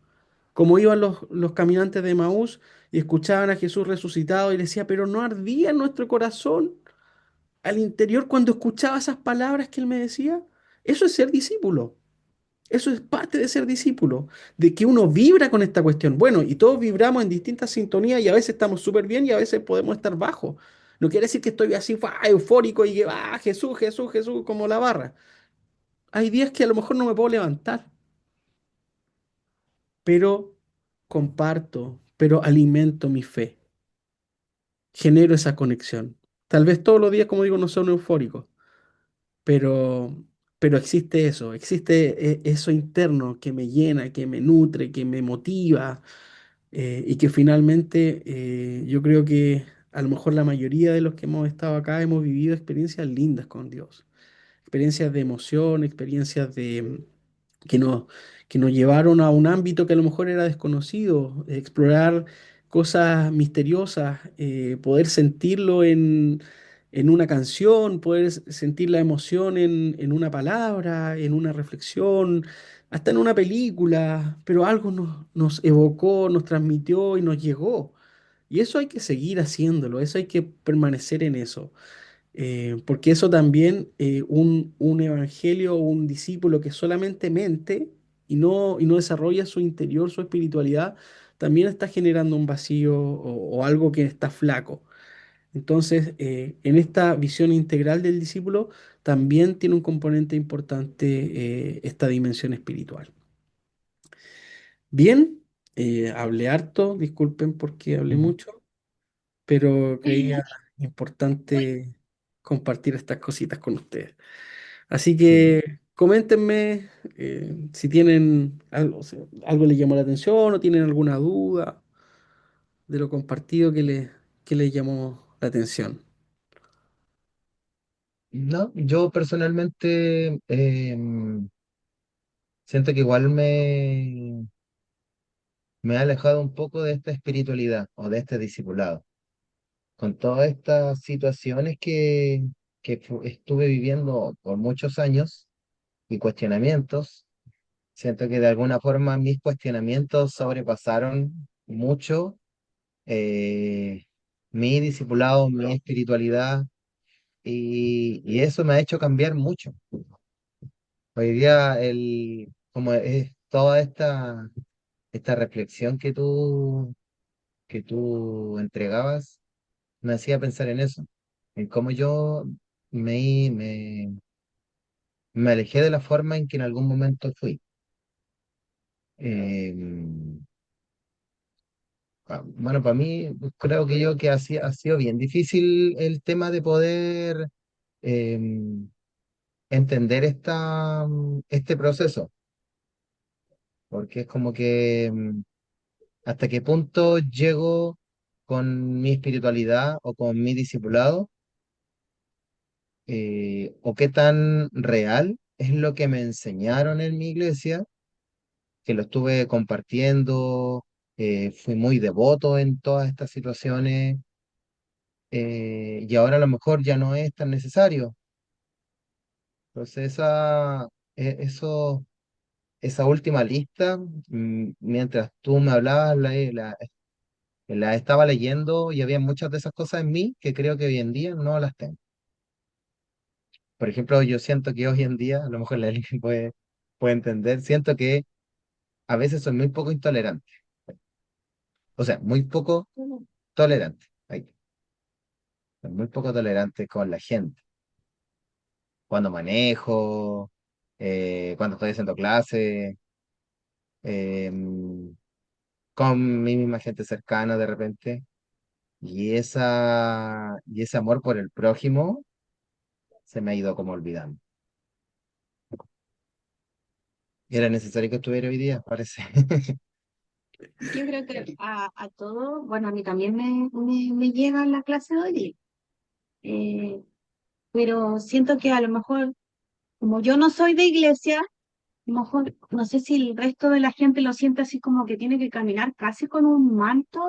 A: Como iban los caminantes de Maús y escuchaban a Jesús resucitado y decía, pero no ardía en nuestro corazón al interior cuando escuchaba esas palabras que él me decía. Eso es ser discípulo. Eso es parte de ser discípulo, de que uno vibra con esta cuestión. Bueno, y todos vibramos en distintas sintonías y a veces estamos súper bien y a veces podemos estar bajos. No quiere decir que estoy así eufórico y que Jesús, Jesús, Jesús como la barra. Hay días que a lo mejor no me puedo levantar, pero comparto, pero alimento mi fe, genero esa conexión. Tal vez todos los días, como digo, no son eufóricos, pero, pero existe eso, existe eso interno que me llena, que me nutre, que me motiva, y que finalmente yo creo que a lo mejor la mayoría de los que hemos estado acá hemos vivido experiencias lindas con Dios, experiencias de emoción, experiencias que nos, que nos llevaron a un ámbito que a lo mejor era desconocido, explorar cosas misteriosas, poder sentirlo en una canción, poder sentir la emoción en una palabra, en una reflexión, hasta en una película, pero algo nos evocó, nos transmitió y nos llegó. Y eso hay que seguir haciéndolo, eso hay que permanecer en eso. Porque eso también, un evangelio o un discípulo que solamente mente y no desarrolla su interior, su espiritualidad, también está generando un vacío o algo que está flaco. Entonces, en esta visión integral del discípulo también tiene un componente importante esta dimensión espiritual. Bien, hablé harto, disculpen porque hablé
B: Ujú.
A: mucho, pero creía importante compartir estas cositas con ustedes. Así
B: Sí.
A: que coméntenme si tienen algo, o sea, algo les llamó la atención o tienen alguna duda de lo compartido que les llamó la atención.
B: No, yo personalmente siento que igual me he alejado un poco de esta espiritualidad o de este discipulado. Con todas estas situaciones que estuve viviendo por muchos años y cuestionamientos, siento que de alguna forma mis cuestionamientos sobrepasaron mucho eh, mi discipulado, mi espiritualidad, y eso me ha hecho cambiar mucho. Hoy día, como es toda esta reflexión que tú entregabas, me hacía pensar en eso, en cómo yo me, me, me alejé de la forma en que en algún momento fui. Eh, bueno, para mí, creo que yo que ha sido bien difícil el tema de poder eh, entender este proceso, porque es como que hasta qué punto llego con mi espiritualidad o con mi discipulado, o qué tan real es lo que me enseñaron en mi iglesia, que lo estuve compartiendo, fui muy devoto en todas estas situaciones, y ahora a lo mejor ya no es tan necesario. Entonces eso, esa última lista, mientras tú me hablabas, la estaba leyendo y había muchas de esas cosas en mí que creo que hoy en día no las tengo. Por ejemplo, yo siento que hoy en día, a lo mejor la Eli puede entender, siento que a veces soy muy poco intolerante, o sea, muy poco tolerante, ay, soy muy poco tolerante con la gente. Cuando manejo, cuando estoy haciendo clase, eh, con mi misma gente cercana de repente, y ese amor por el prójimo se me ha ido como olvidando. Era necesario que estuviera hoy día, parece.
C: Yo creo que a todo, bueno, a mí también me llega la clase de hoy día, eh, pero siento que a lo mejor, como yo no soy de iglesia, a lo mejor no sé si el resto de la gente lo siente así como que tiene que caminar casi con un manto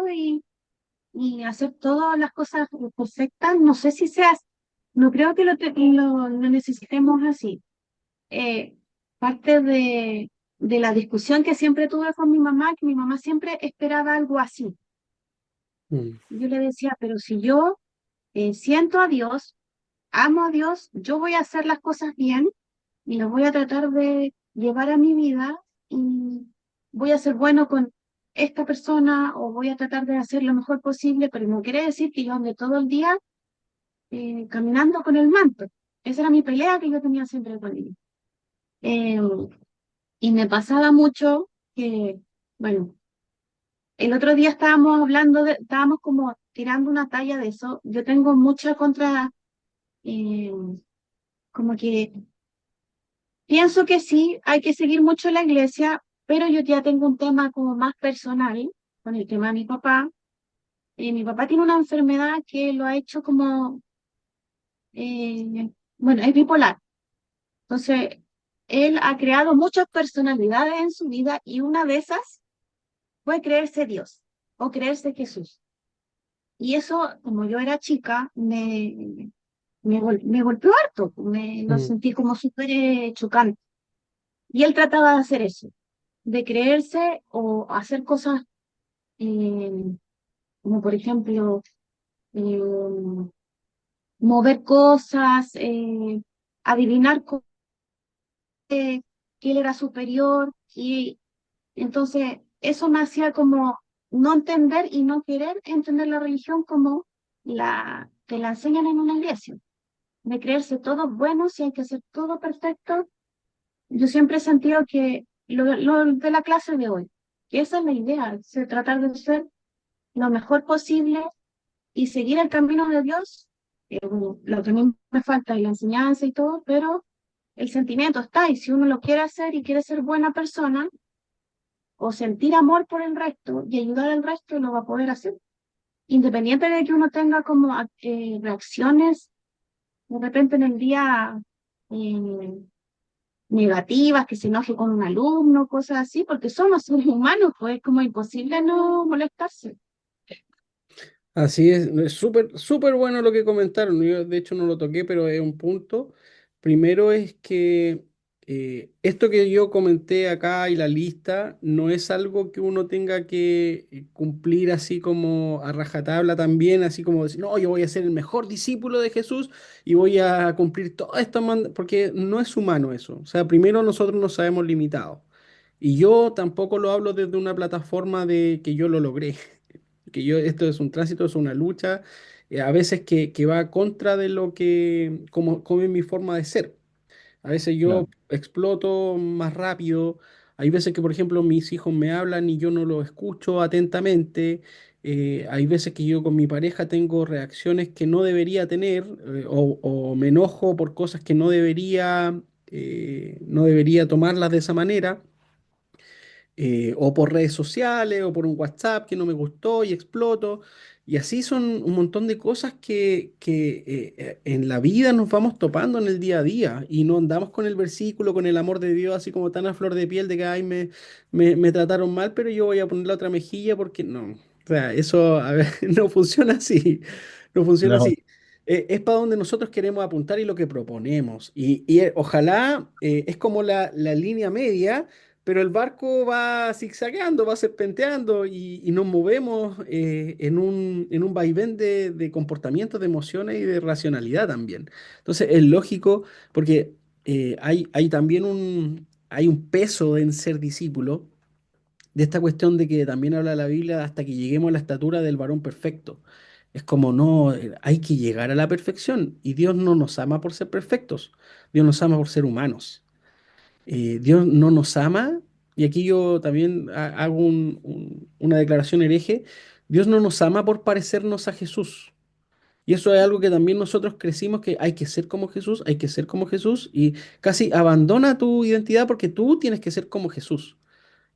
C: y hacer todas las cosas perfectas, no sé si sea, no creo que lo necesitemos así. Eh, parte de la discusión que siempre tuve con mi mamá, que mi mamá siempre esperaba algo así.
A: Mm,
C: Yo le decía, pero si yo siento a Dios, amo a Dios, yo voy a hacer las cosas bien y las voy a tratar de llevar a mi vida y voy a ser bueno con esta persona o voy a tratar de hacer lo mejor posible, pero no quiere decir que yo ande todo el día caminando con el manto. Esa era mi pelea que yo tenía siempre con ella. Eh, y me pasaba mucho que, bueno, el otro día estábamos hablando estábamos como tirando una talla de eso. Yo tengo mucha contra, eh, como que pienso que sí, hay que seguir mucho la iglesia, pero yo ya tengo un tema como más personal con el tema de mi papá. Mi papá tiene una enfermedad que lo ha hecho como, bueno, es bipolar. Entonces, él ha creado muchas personalidades en su vida y una de esas fue creerse Dios o creerse Jesús. Y eso, como yo era chica, me golpeó harto, lo
A: mm,
C: sentí como súper chocante. Y él trataba de hacer eso, de creerse o hacer cosas eh, como por ejemplo eh, mover cosas, adivinar que él era superior y entonces eso me hacía como no entender y no querer entender la religión como te la enseñan en una iglesia, de creerse todo bueno, si hay que hacer todo perfecto. Yo siempre he sentido que lo de la clase de hoy, que esa es la idea, tratar de ser lo mejor posible y seguir el camino de Dios. Lo que a mí me falta es la enseñanza y todo, pero el sentimiento está, y si uno lo quiere hacer y quiere ser buena persona o sentir amor por el resto y ayudar al resto, lo va a poder hacer. Independiente de que uno tenga como reacciones de repente en el día eh, negativas, que se enoje con un alumno, cosas así, porque somos seres humanos, pues es como imposible no molestarse.
A: Así es súper, súper bueno lo que comentaron. Yo de hecho no lo toqué, pero es un punto. Primero es que esto que yo comenté acá y la lista no es algo que uno tenga que cumplir así como a rajatabla también, así como decir, no, yo voy a ser el mejor discípulo de Jesús y voy a cumplir todo esto, porque no es humano eso. O sea, primero nosotros nos sabemos limitados. Y yo tampoco lo hablo desde una plataforma de que yo lo logré, que yo, esto es un tránsito, es una lucha, a veces que va contra de lo que, como es mi forma de ser. A veces yo
B: Claro,
A: exploto más rápido, hay veces que, por ejemplo, mis hijos me hablan y yo no los escucho atentamente, hay veces que yo con mi pareja tengo reacciones que no debería tener, o me enojo por cosas que no debería tomarlas de esa manera, o por redes sociales o por un WhatsApp que no me gustó y exploto. Y así son un montón de cosas que en la vida nos vamos topando en el día a día y no andamos con el versículo, con el amor de Dios, así como tan a flor de piel de que ay, me trataron mal, pero yo voy a poner la otra mejilla porque no. O sea, eso a ver, no funciona así. No funciona
B: no,
A: así. Es para donde nosotros queremos apuntar y lo que proponemos. Ojalá es como la línea media, pero el barco va zigzagueando, va serpenteando y nos movemos en un vaivén de comportamientos, de emociones y de racionalidad también. Entonces es lógico porque hay también hay un peso en ser discípulo, de esta cuestión de que también habla la Biblia hasta que lleguemos a la estatura del varón perfecto. Es como no, hay que llegar a la perfección y Dios no nos ama por ser perfectos, Dios nos ama por ser humanos. Dios no nos ama, y aquí yo también hago una declaración hereje, Dios no nos ama por parecernos a Jesús. Y eso es algo que también nosotros crecimos, que hay que ser como Jesús, hay que ser como Jesús, y casi abandona tu identidad porque tú tienes que ser como Jesús.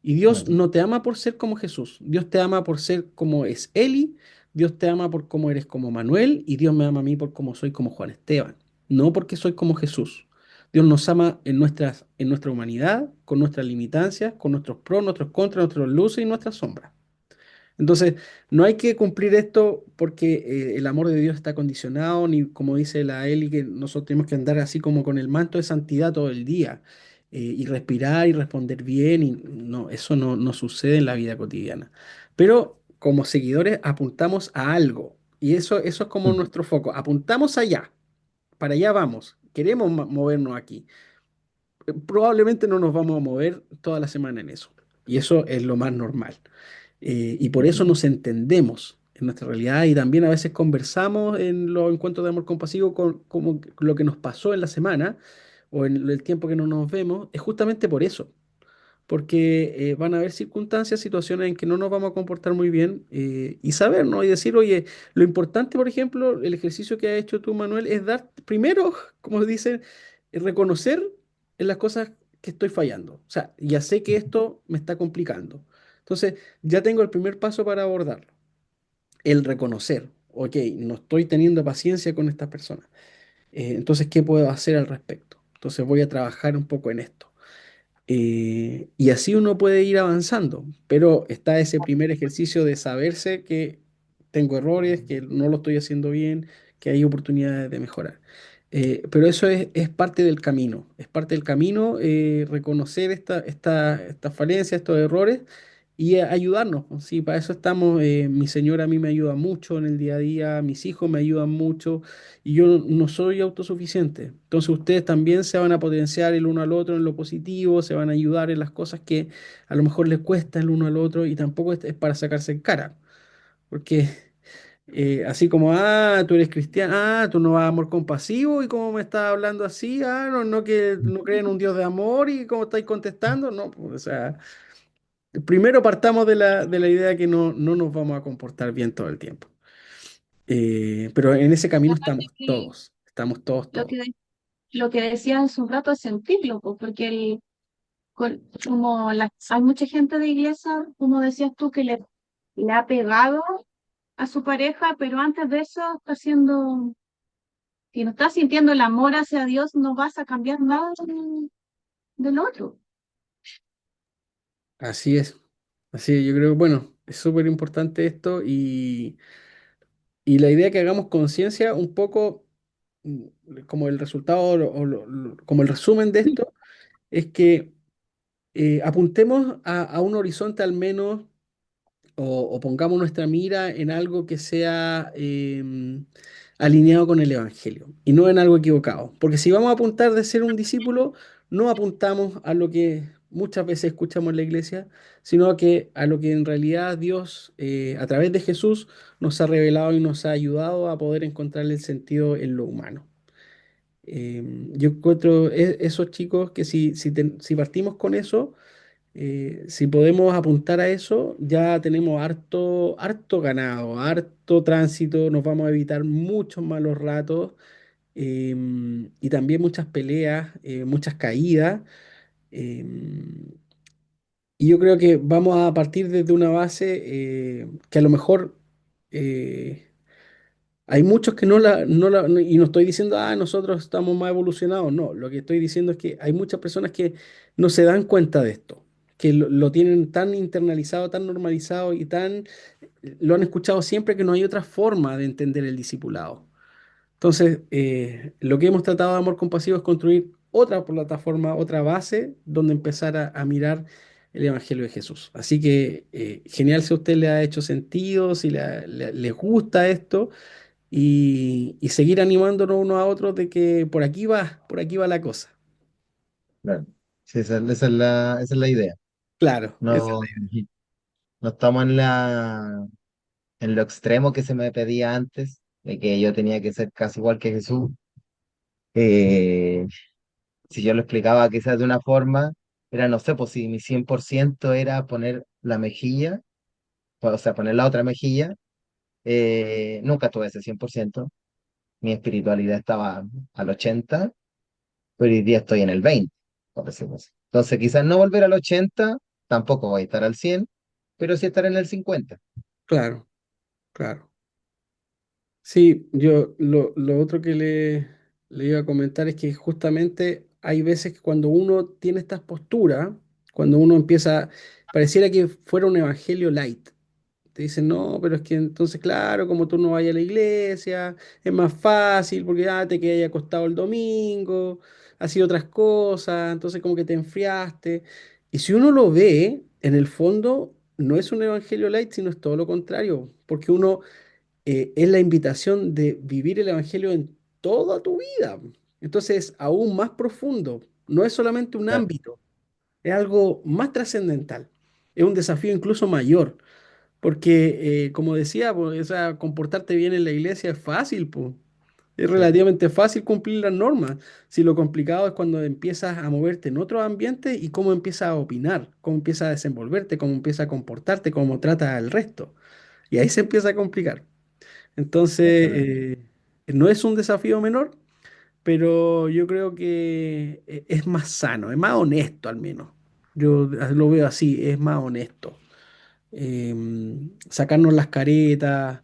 A: Y Dios
B: claro.
A: no te ama por ser como Jesús. Dios te ama por ser como es Eli. Dios te ama por cómo eres como Manuel. Y Dios me ama a mí por cómo soy como Juan Esteban. No porque soy como Jesús. Dios nos ama en nuestra humanidad, con nuestras limitancias, con nuestros pros, nuestros contras, nuestras luces y nuestras sombras. Entonces, no hay que cumplir esto porque el amor de Dios está condicionado, ni como dice la Eli, que nosotros tenemos que andar así como con el manto de santidad todo el día, y respirar y responder bien, y no, eso no sucede en la vida cotidiana. Pero como seguidores apuntamos a algo, y eso es como
B: Mm.
A: nuestro foco, apuntamos allá, para allá vamos, queremos movernos aquí. Probablemente no nos vamos a mover toda la semana en eso, y eso es lo más normal. Y por eso nos entendemos en nuestra realidad y también a veces conversamos en los encuentros de amor compasivo con como lo que nos pasó en la semana o en el tiempo que no nos vemos, es justamente por eso, porque van a haber circunstancias, situaciones en que no nos vamos a comportar muy bien, y saber, ¿no? Y decir, oye, lo importante, por ejemplo, el ejercicio que has hecho tú, Manuel, es dar, primero, como dicen, reconocer en las cosas que estoy fallando. O sea, ya sé que esto me está complicando. Entonces, ya tengo el primer paso para abordarlo, el reconocer, ok, no estoy teniendo paciencia con estas personas. Entonces, ¿qué puedo hacer al respecto? Entonces, voy a trabajar un poco en esto. Y así uno puede ir avanzando, pero está ese primer ejercicio de saberse que tengo errores, que no lo estoy haciendo bien, que hay oportunidades de mejorar. Pero eso es parte del camino, es parte del camino, reconocer estas falencias, estos errores y ayudarnos, pues. Sí, para eso estamos. Mi señora a mí me ayuda mucho en el día a día, mis hijos me ayudan mucho y yo no soy autosuficiente. Entonces ustedes también se van a potenciar el uno al otro en lo positivo, se van a ayudar en las cosas que a lo mejor les cuesta el uno al otro y tampoco es para sacarse en cara, porque Así como, ah, tú eres cristiano, ah, tú no vas a amor compasivo y cómo me estás hablando así, ah, no, no que no creen en un Dios de amor y cómo estáis contestando, no, pues, o sea, primero partamos de la idea que no, no nos vamos a comportar bien todo el tiempo. Pero en ese
C: Y
A: camino
C: aparte que
A: estamos todos,
C: lo
A: todos.
C: que, lo que decía hace un rato es sentirlo, pues, porque hay mucha gente de iglesia, como decías tú, que le ha pegado a su pareja, pero antes de eso está haciendo, si no estás sintiendo el amor hacia Dios, no vas a cambiar nada del otro.
A: Así es, así es, yo creo, bueno, es súper importante esto y la idea que hagamos conciencia un poco como el resultado como el resumen de esto es que apuntemos a un horizonte al menos o pongamos nuestra mira en algo que sea alineado con el Evangelio y no en algo equivocado. Porque si vamos a apuntar de ser un discípulo, no apuntamos a lo que muchas veces escuchamos en la iglesia, sino que a lo que en realidad Dios, a través de Jesús, nos ha revelado y nos ha ayudado a poder encontrar el sentido en lo humano. Yo encuentro esos chicos que si partimos con eso, si podemos apuntar a eso, ya tenemos harto, harto ganado, harto tránsito, nos vamos a evitar muchos malos ratos y también muchas peleas, muchas caídas. em, y yo creo que vamos a partir desde una base que a lo mejor hay muchos que y no estoy diciendo, ah, nosotros estamos más evolucionados, no, lo que estoy diciendo es que hay muchas personas que no se dan cuenta de esto, que lo tienen tan internalizado, tan normalizado y lo han escuchado siempre que no hay otra forma de entender el discipulado. Entonces, lo que hemos tratado de Amor Compasivo es construir otra plataforma, otra base donde empezar a mirar el Evangelio de Jesús. Así que genial si a usted le ha hecho sentido, si les gusta esto y seguir animándonos unos a otros de que por aquí va la cosa.
B: Claro. Sí, esa es la idea.
A: Claro,
B: No, no estamos en lo extremo que se me pedía antes, de que yo tenía que ser casi igual que Jesús. Eh, si yo lo explicaba quizás de una forma, era, no sé, pues si mi 100% era poner la mejilla, o sea, poner la otra mejilla, nunca tuve ese 100%. Mi espiritualidad estaba al 80, pero hoy día estoy en el 20, por decirlo así. Entonces, quizás no volver al 80, tampoco voy a estar al 100, pero sí estar en el 50.
A: claro, claro. Sí, yo lo otro que le iba a comentar es que justamente hay veces que cuando uno tiene estas posturas, cuando uno empieza, pareciera que fuera un evangelio light. Te dicen, no, pero es que entonces, claro, como tú no vayas a la iglesia, es más fácil porque te quedas acostado el domingo, así otras cosas, entonces como que te enfriaste. Y si uno lo ve, en el fondo no es un evangelio light, sino es todo lo contrario, porque uno es la invitación de vivir el evangelio en toda tu vida. Entonces es aún más profundo, no es solamente un
B: Claro,
A: ámbito, es algo más trascendental, es un desafío incluso mayor. Porque, como decía, pues, comportarte bien en la iglesia es fácil, pues. Es
B: sí,
A: relativamente fácil cumplir las normas. Si lo complicado es cuando empiezas a moverte en otros ambientes y cómo empiezas a opinar, cómo empiezas a desenvolverte, cómo empiezas a comportarte, cómo tratas al resto. Y ahí se empieza a complicar. Entonces,
B: exactamente.
A: no es un desafío menor, pero yo creo que es más sano, es más honesto al menos. Yo lo veo así, es más honesto sacarnos las caretas,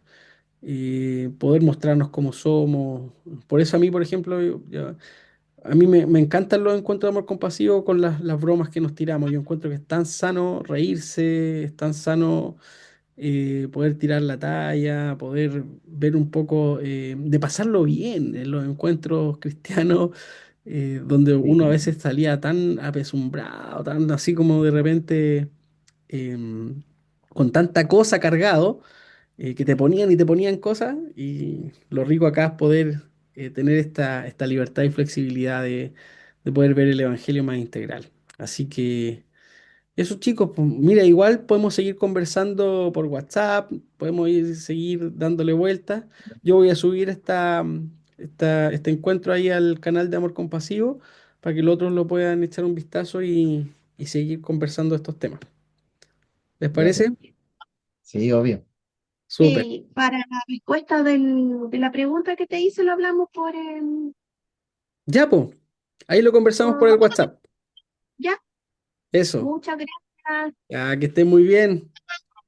A: poder mostrarnos como somos. Por eso a mí, por ejemplo, a mí me encantan los encuentros de amor compasivo con las bromas que nos tiramos. Yo encuentro que es tan sano reírse, es tan sano poder tirar la talla, poder ver un poco de pasarlo bien en los encuentros cristianos. Donde uno a
B: Sí,
A: veces salía tan apesumbrado, tan así como de repente em, con tanta cosa cargado, que te ponían y te ponían cosas, y lo rico acá es poder tener esta libertad y flexibilidad de poder ver el Evangelio más integral. Así que Eso chicos, pues, mira, igual podemos seguir conversando por WhatsApp, podemos seguir dándole vueltas. Yo voy a subir este encuentro ahí al canal de Amor Compasivo para que los otros lo puedan echar un vistazo y seguir conversando estos temas. ¿Les
B: Ya, pues.
A: parece?
B: Sí, obvio.
A: Súper.
C: Para la respuesta de la pregunta que te hice, lo hablamos
A: Ya, pues, ahí lo conversamos por
C: por
A: el
C: WhatsApp.
A: WhatsApp.
C: Ya,
A: Eso.
C: muchas gracias.
A: Ya, que estén muy bien.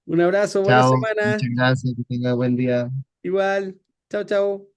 A: Un abrazo, buena
B: Chao,
A: semana.
B: muchas gracias, que tenga buen día.
A: Igual. Chao, chao.